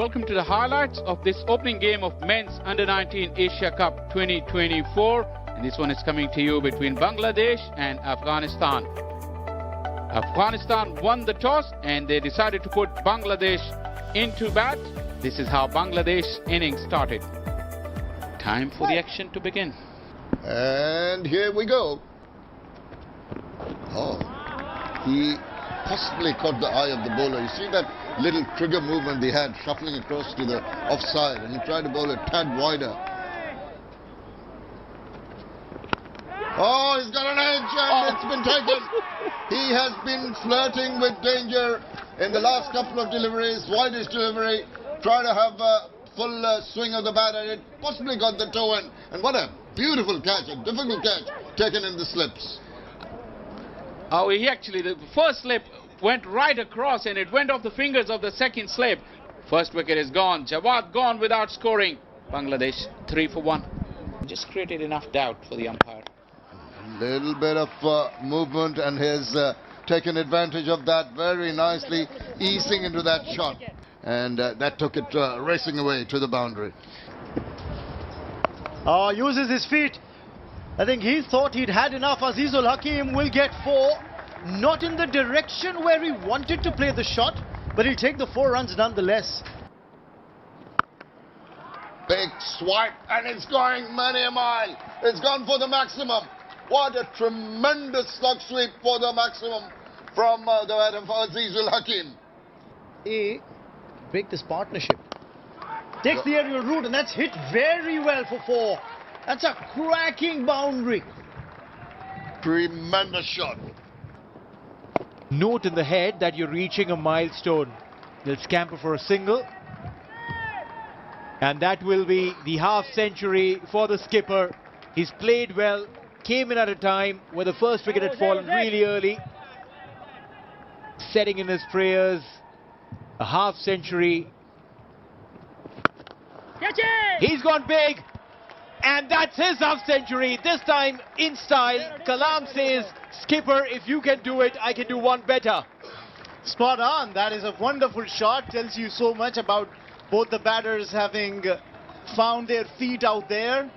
Welcome to the highlights of this opening game of Men's Under-19 Asia Cup 2024. And this one is coming to you between Bangladesh and Afghanistan. Afghanistan won the toss and they decided to put Bangladesh into bat. This is how Bangladesh innings started. Time for the action to begin. And here we go. Oh, he possibly caught the eye of the bowler. You see that little trigger movement they had, shuffling across to the offside, and he tried to bowl a tad wider. Oh, he's got an edge and it's been taken. He has been flirting with danger in the last couple of deliveries. Widest delivery, trying to have a full swing of the bat, and it possibly got the toe in. And what a beautiful catch, a difficult catch taken in the slips. Oh, the first slip went right across and it went off the fingers of the second slip. First wicket is gone. Jawad gone without scoring. Bangladesh 3 for 1. Just created enough doubt for the umpire. A little bit of movement, and he's taken advantage of that very nicely, easing into that shot. And that took it racing away to the boundary. Uses his feet. I think he thought he'd had enough. Azizul Hakim will get 4. Not in the direction where he wanted to play the shot, but he'll take the 4 runs nonetheless. Big swipe, and it's going many a mile. It's gone for the maximum. What a tremendous slug sweep for the maximum from the bat of Azizul Hakim. Break this partnership. Takes the aerial route, and that's hit very well for 4. That's a cracking boundary. Tremendous shot. Note in the head that you're reaching a milestone. They'll scamper for a single. And that will be the half century for the skipper. He's played well, came in at a time where the first wicket had fallen really early. Setting in his prayers, a half century. He's gone big. And that's his half century, this time in style. Kalam says, skipper, if you can do it, I can do one better. Spot on. That is a wonderful shot. Tells you so much about both the batters having found their feet out there.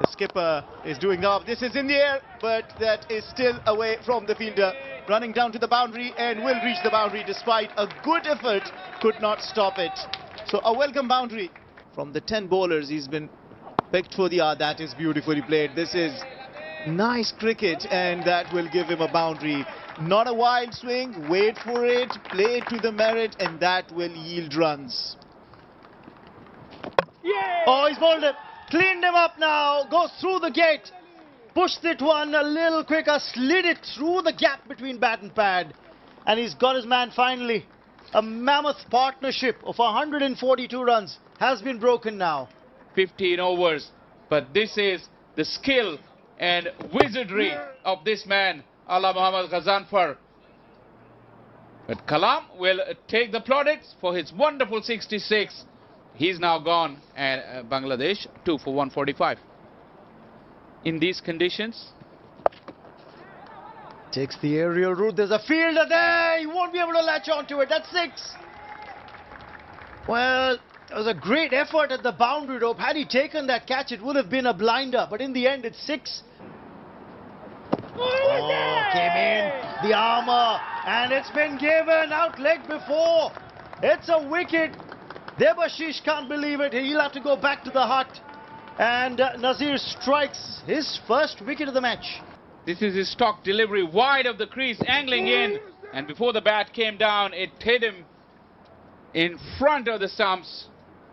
The skipper is doing up. This is in the air, but that is still away from the fielder. Running down to the boundary and will reach the boundary despite a good effort. Could not stop it. So a welcome boundary. From the 10 bowlers, he's been picked for the yard. That is beautifully played. This is nice cricket, and that will give him a boundary. Not a wild swing. Wait for it, play it to the merit, and that will yield runs. Yeah. Oh, he's bowled it. Cleaned him up now. Goes through the gate. Pushed it one a little quicker. Slid it through the gap between bat and pad. And he's got his man finally. A mammoth partnership of 142 runs has been broken now. 15 overs. But this is the skill and wizardry of this man, Ala Muhammad Ghazanfar. But Kalam will take the plaudits for his wonderful 66. He's now gone, and Bangladesh 2 for 145. In these conditions, takes the aerial route. There's a fielder there. He won't be able to latch onto it. That's 6. Well, it was a great effort at the boundary rope. Had he taken that catch, it would have been a blinder. But in the end, it's 6. Oh, came in the armour, and it's been given out leg before. It's a wicket. Debashish can't believe it. He'll have to go back to the hut. And Nazir strikes his first wicket of the match. This is his stock delivery wide of the crease, angling in. And before the bat came down, it hit him in front of the stumps.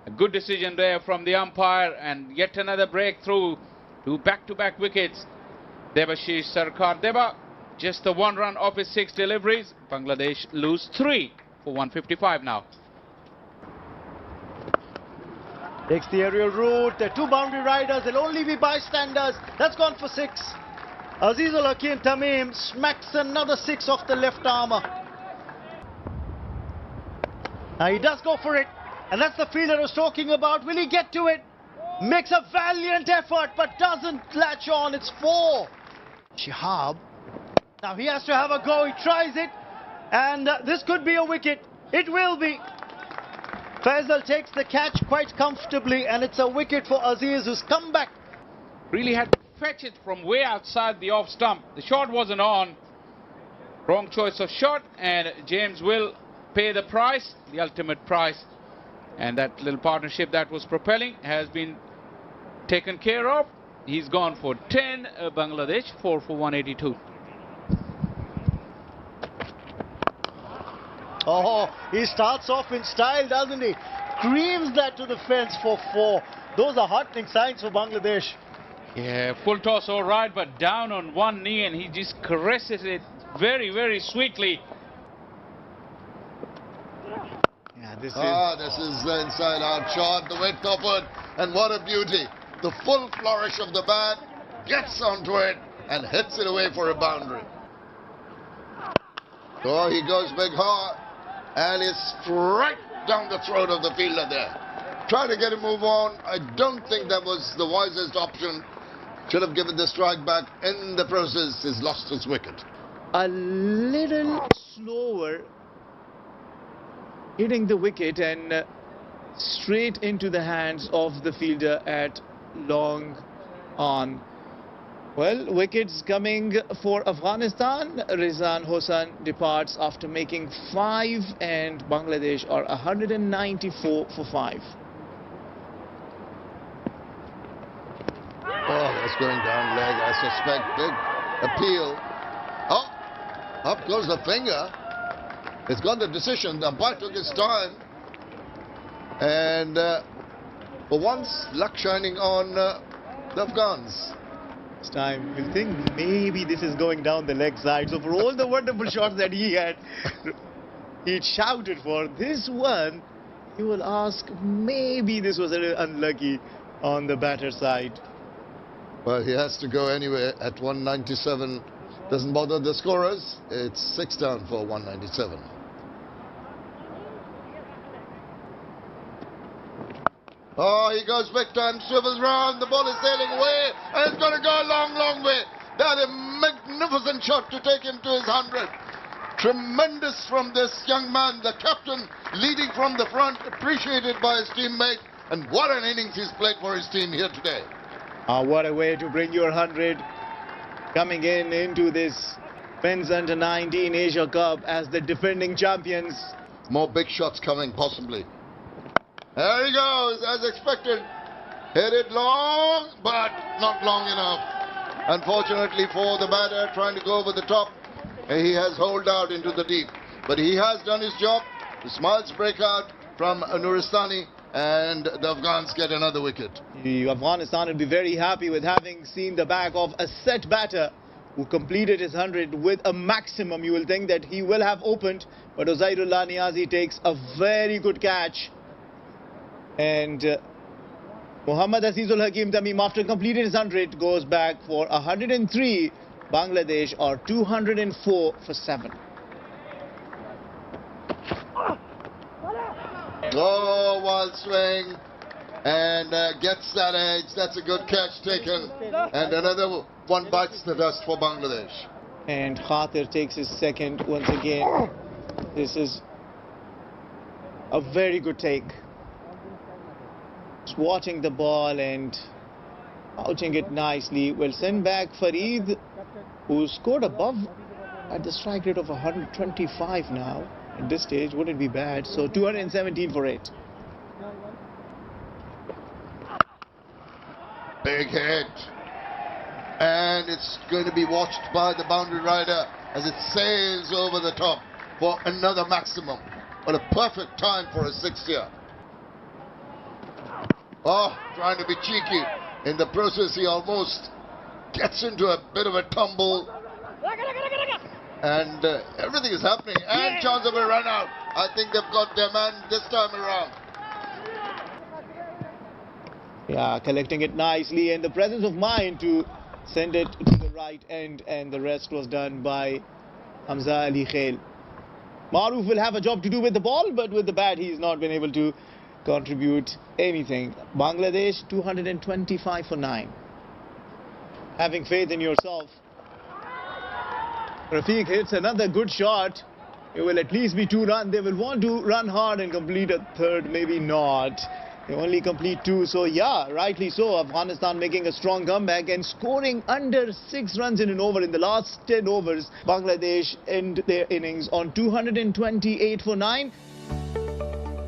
A good decision there from the umpire, and yet another breakthrough to back-to-back wickets. Debashish Sarkar Deba, just the 1 run off his 6 deliveries. Bangladesh lose 3 for 155 now. Takes the aerial route. The 2 boundary riders. They'll only be bystanders. That's gone for 6. Azizul Hakim Tamim smacks another 6 off the left armour. Now he does go for it. And that's the field I was talking about. Will he get to it? Makes a valiant effort, but doesn't latch on. It's 4. Shihab. Now he has to have a go. He tries it. And this could be a wicket. It will be. Faisal takes the catch quite comfortably, and it's a wicket for Aziz, who's come back. Really had to fetch it from way outside the off stump. The shot wasn't on. Wrong choice of shot, and James will pay the price, the ultimate price. And that little partnership that was propelling has been taken care of. He's gone for 10, Bangladesh 4 for 182. Oh, he starts off in style, doesn't he? Creams that to the fence for 4. Those are heartening signs for Bangladesh. Yeah, full toss all right, but down on one knee, and he just caresses it very, very sweetly. Yeah, this is the inside-out shot, the weight covered, and what a beauty. The full flourish of the bat, gets onto it, and hits it away for a boundary. Oh, he goes big hard, and it's right down the throat of the fielder there. Try to get a move on. I don't think that was the wisest option. Should have given the strike back. In the process, he's lost his wicket. a little slower, hitting the wicket and straight into the hands of the fielder at long on. Well, wickets coming for Afghanistan. Rizwan Hossain departs after making 5, and Bangladesh are 194 for 5. Oh, that's going down leg, I suspect. Big appeal. Oh, up goes the finger. It's got the decision. The umpire took his time. And for once, luck shining on the Afghans. This time, you think maybe this is going down the leg side. So for all the wonderful shots that he had, he shouted for, this one, he will ask, maybe this was a little unlucky on the batter side. Well, he has to go anyway at 197. Doesn't bother the scorers. It's 6 down for 197. Oh, he goes big time, swivels round, the ball is sailing away, and it's going to go a long, long way. That is a magnificent shot to take him to his 100. Tremendous from this young man, the captain, leading from the front, appreciated by his teammate, and what an innings he's played for his team here today. What a way to bring your 100, coming into this Men's Under-19 Asia Cup as the defending champions. More big shots coming, possibly. There he goes, as expected. Hit it long, but not long enough. Unfortunately for the batter, trying to go over the top, he has holed out into the deep. But he has done his job. The smiles break out from Nuristani, and the Afghans get another wicket. Afghanistan will be very happy with having seen the back of a set batter who completed his 100 with a maximum. You will think that he will have opened, but Uzairullah Niazi takes a very good catch. And Muhammad Azizul Hakim Tamim, after completing his 100, goes back for 103. Bangladesh are 204 for 7. Oh, wild swing, and gets that edge. That's a good catch taken, and another one bites the dust for Bangladesh. And Khatir takes his second once again. This is a very good take. Just watching the ball and pouching it nicely. Will send back Farid, who scored above at the strike rate of 125 now. At this stage, wouldn't be bad. So 217 for 8. Big hit. And it's going to be watched by the boundary rider as it sails over the top for another maximum. What a perfect time for a 6th-year. Oh, trying to be cheeky. In the process, he almost gets into a bit of a tumble. And everything is happening. And chance of a run out. I think they've got their man this time around. Yeah, collecting it nicely, and the presence of mind to send it to the right end, and the rest was done by Hamza Ali Khail. Maruf will have a job to do with the ball, but with the bat he's not been able to contribute anything. Bangladesh 225 for 9. Having faith in yourself. Rafiq hits another good shot, it will at least be 2 runs. They will want to run hard and complete a third, maybe not. They only complete 2, so yeah, rightly so. Afghanistan making a strong comeback and scoring under 6 runs in an over. In the last 10 overs, Bangladesh end their innings on 228 for 9.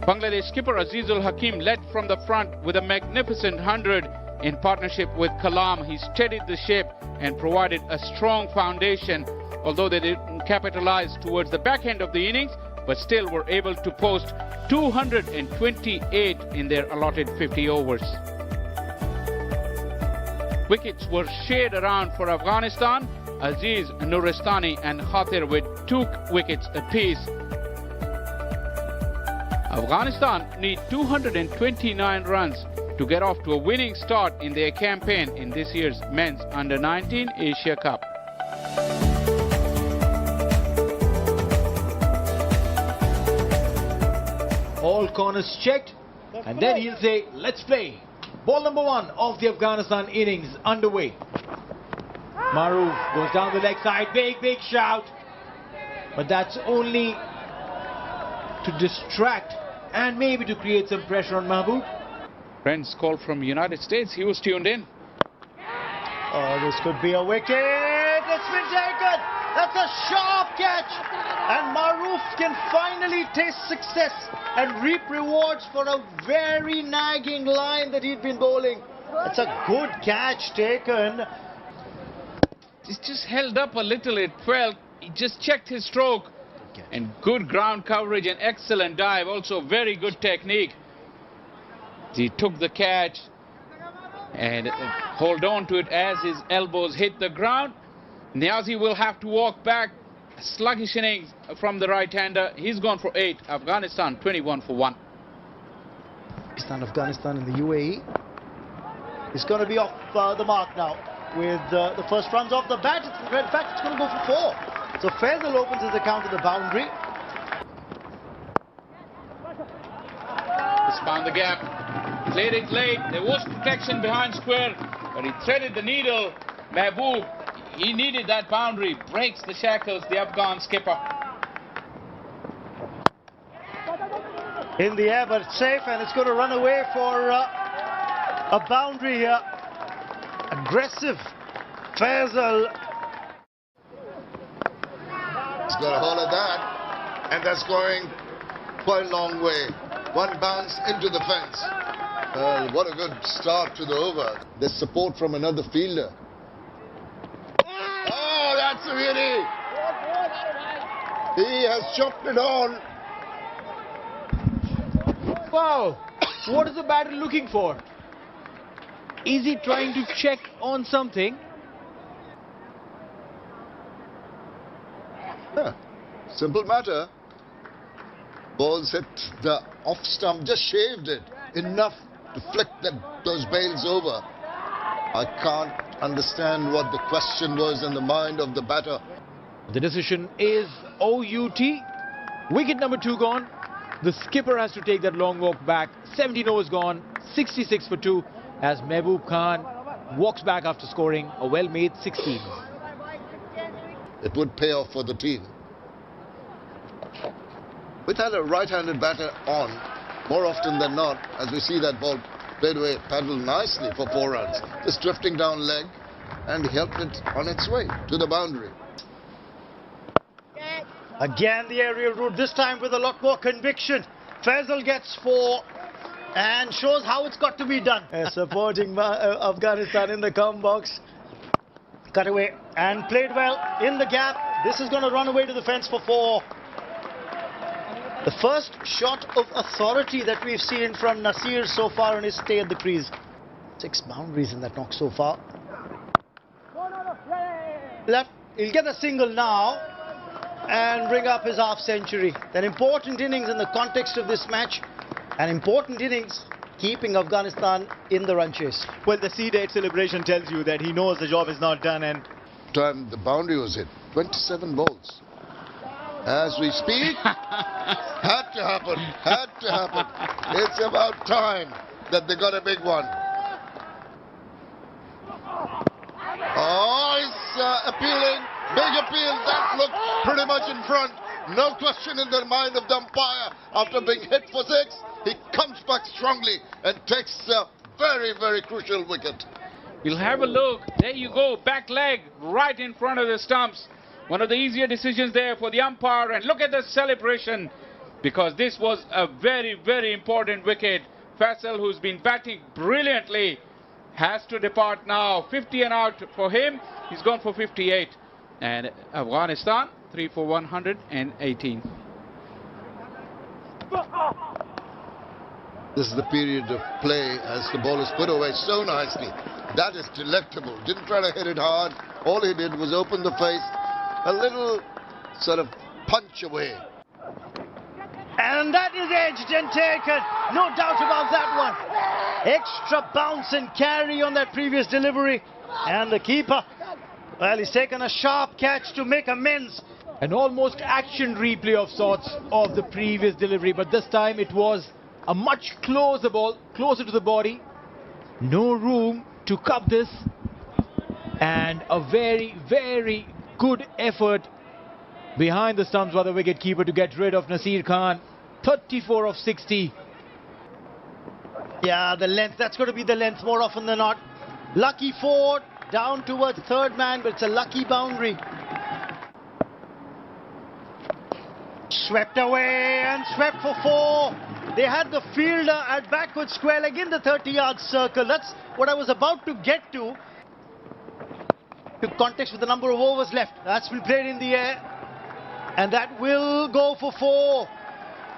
Bangladesh skipper Azizul Hakim led from the front with a magnificent 100 in partnership with Kalam. He steadied the ship and provided a strong foundation, although they didn't capitalize towards the back end of the innings, but still were able to post 228 in their allotted 50 overs. Wickets were shared around for Afghanistan. Aziz Nuristani and Khatir with 2 wickets apiece. Afghanistan need 229 runs to get off to a winning start in their campaign in this year's Men's Under-19 Asia Cup. All corners checked, and then he'll say, let's play. Ball number 1 of the Afghanistan innings underway. Maroof goes down the leg side, big shout. But that's only to distract and maybe to create some pressure on Mahbub. Friends call from United States. He was tuned in. Oh, this could be a wicket. It's been taken. That's a sharp catch. And Maroof can finally taste success and reap rewards for a very nagging line that he'd been bowling. It's a good catch taken. It's just held up a little, it felt. He just checked his stroke. And good ground coverage and excellent dive. Also very good technique. He took the catch and hold on to it as his elbows hit the ground. Niazi will have to walk back. A sluggish innings from the right-hander. He's gone for 8. Afghanistan 21 for 1. Afghanistan in the UAE is going to be off the mark now with the first runs off the bat. In fact, it's going to go for 4. So Faisal opens his account to the boundary. He's found the gap. Played it late. There was protection behind square, but he threaded the needle. Mahbub, he needed that boundary. Breaks the shackles, the Afghan skipper. In the air, but it's safe, and it's going to run away for a boundary here. Aggressive Faisal. He's got a hold of that, and that's going quite a long way. 1 bounce into the fence. What a good start to the over. There's support from another fielder. Oh, that's a beauty. He has chopped it on. Wow, what is the batter looking for? Is he trying to check on something? Yeah, simple matter. Balls hit the off stump, just shaved it. Enough to flick those bails over. I can't understand what the question was in the mind of the batter. The decision is OUT. Wicket number 2 gone. The skipper has to take that long walk back. 17 overs gone, 66 for 2 as Mahbub Khan walks back after scoring a well-made 16. It would pay off for the team. We've had a right-handed batter on more often than not, as we see that ball played away, paddled nicely for 4 runs. Just drifting down leg, and he helped it on its way to the boundary. Again the aerial route, this time with a lot more conviction. Faisal gets 4 and shows how it's got to be done. Supporting Afghanistan in the come box. Cut away and played well in the gap. This is going to run away to the fence for 4. The first shot of authority that we've seen from Nasir so far in his stay at the crease. 6 boundaries in that knock so far. He'll get a single now and bring up his half century. An important innings in the context of this match. An important innings keeping Afghanistan in the run chase. Well, the C-date celebration tells you that he knows the job is not done, and Time the boundary was hit. 27 balls. As we speak, had to happen. Had to happen. It's about time that they got a big one. Oh, he's appealing. Big appeal. That looked pretty much in front. No question in the mind of the umpire. After being hit for 6, he comes back strongly and takes a very, very crucial wicket. We'll have a look. There you go. Back leg right in front of the stumps. One of the easier decisions there for the umpire. And look at the celebration, because this was a very, very important wicket. Faisal, who's been batting brilliantly, has to depart now. 50 and out for him. He's gone for 58. And Afghanistan, 3 for 118. This is the period of play as the ball is put away so nicely. That is delectable. Didn't try to hit it hard. All he did was open the face, a little sort of punch away. And that is edged and taken. No doubt about that one. Extra bounce and carry on that previous delivery. And the keeper, well, he's taken a sharp catch to make amends. An almost action replay of sorts of the previous delivery, but this time it was a much closer ball, closer to the body. No room to cup this. And a very, very good effort behind the stumps by the wicketkeeper to get rid of Nasir Khan. 34 of 60. Yeah, the length, that's going to be the length more often than not. Lucky 4, down towards third man, but it's a lucky boundary. Swept away and swept for 4. They had the fielder at backward square leg in the 30-yard circle. That's what I was about to get to. To context with the number of overs left. That's been played in the air. And that will go for 4.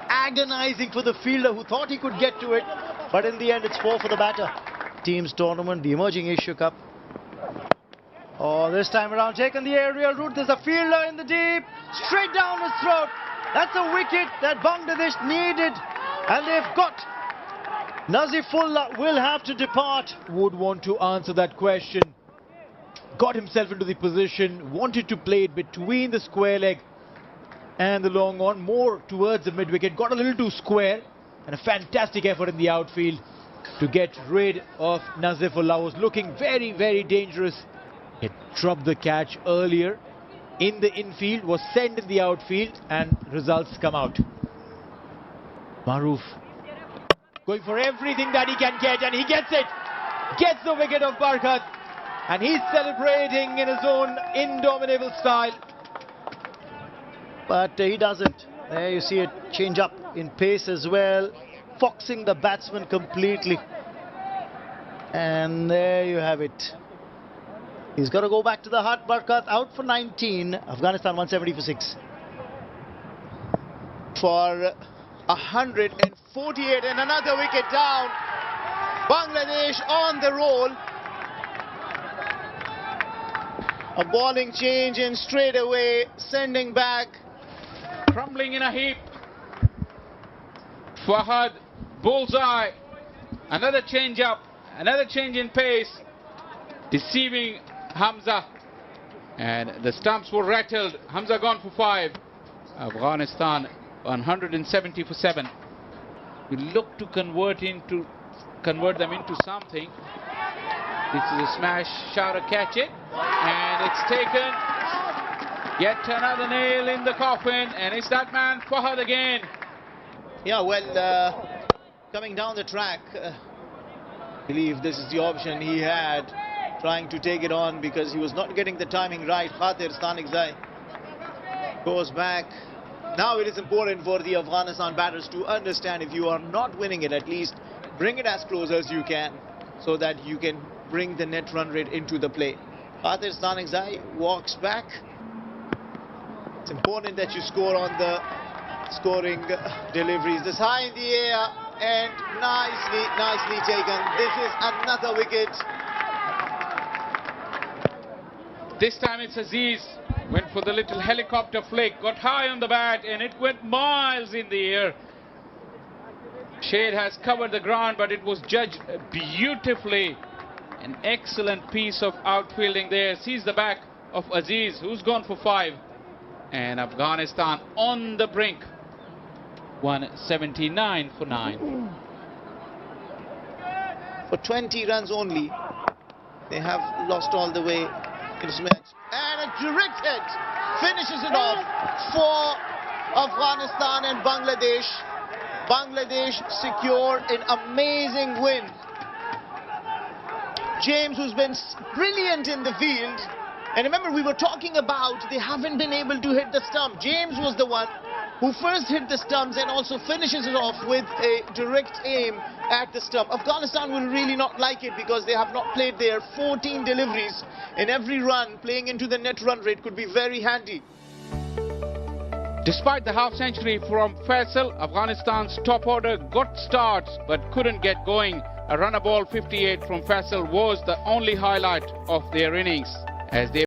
Agonizing for the fielder who thought he could get to it. But in the end, it's 4 for the batter. Teams tournament, the emerging Asia Cup. Oh, this time around, taken the aerial route. There's a fielder in the deep. Straight down his throat. That's a wicket that Bangladesh needed. And they've got. Nazifullah will have to depart. Would want to answer that question. Got himself into the position. Wanted to play it between the square leg and the long on, more towards the mid-wicket. Got a little too square. And a fantastic effort in the outfield to get rid of Nazifullah, who was looking very, very dangerous. He dropped the catch earlier in the infield, was sent in the outfield, and results come out. Maroof going for everything that he can get, and he gets it. Gets the wicket of Barkat, and he's celebrating in his own indomitable style. But he doesn't. There you see it change up in pace as well, foxing the batsman completely. And there you have it. He's got to go back to the hut. Barkat out for 19. Afghanistan 170 for 6. For 148 and another wicket down. Bangladesh on the roll. A bowling change and straight away sending back. Crumbling in a heap. Fahad, bullseye. Another change up. Another change in pace. Deceiving Hamza. And the stumps were rattled. Hamza gone for 5. Afghanistan 170 for 7. We look to convert them into something. This is a smash, Shara catch it. And it's taken. Yet another nail in the coffin. And it's that man, Fahad again. Yeah, well, coming down the track, I believe this is the option he had, trying to take it on because he was not getting the timing right. Khatir Stanikzai goes back. Now it is important for the Afghanistan batters to understand, if you are not winning it, at least bring it as close as you can so that you can bring the net run rate into the play. Khatir Stanikzai walks back. It's important that you score on the scoring deliveries. This high in the air and nicely taken. This is another wicket. This time it's Aziz. Went for the little helicopter flick. Got high on the bat and it went miles in the air. Shade has covered the ground, but it was judged beautifully. An excellent piece of outfielding there. Sees the back of Aziz, who's gone for 5. And Afghanistan on the brink. 179 for 9. For 20 runs only, they have lost all the way in this match. And a direct hit finishes it off for Afghanistan and Bangladesh. Bangladesh secure an amazing win. James, who's been brilliant in the field, and remember we were talking about they haven't been able to hit the stump. James was the one who first hit the stumps and also finishes it off with a direct aim at the stump. Afghanistan will really not like it because they have not played their 14 deliveries in every run. Playing into the net run rate could be very handy. Despite the half century from Faisal, Afghanistan's top order got starts but couldn't get going. A runner ball 58 from Faisal was the only highlight of their innings as they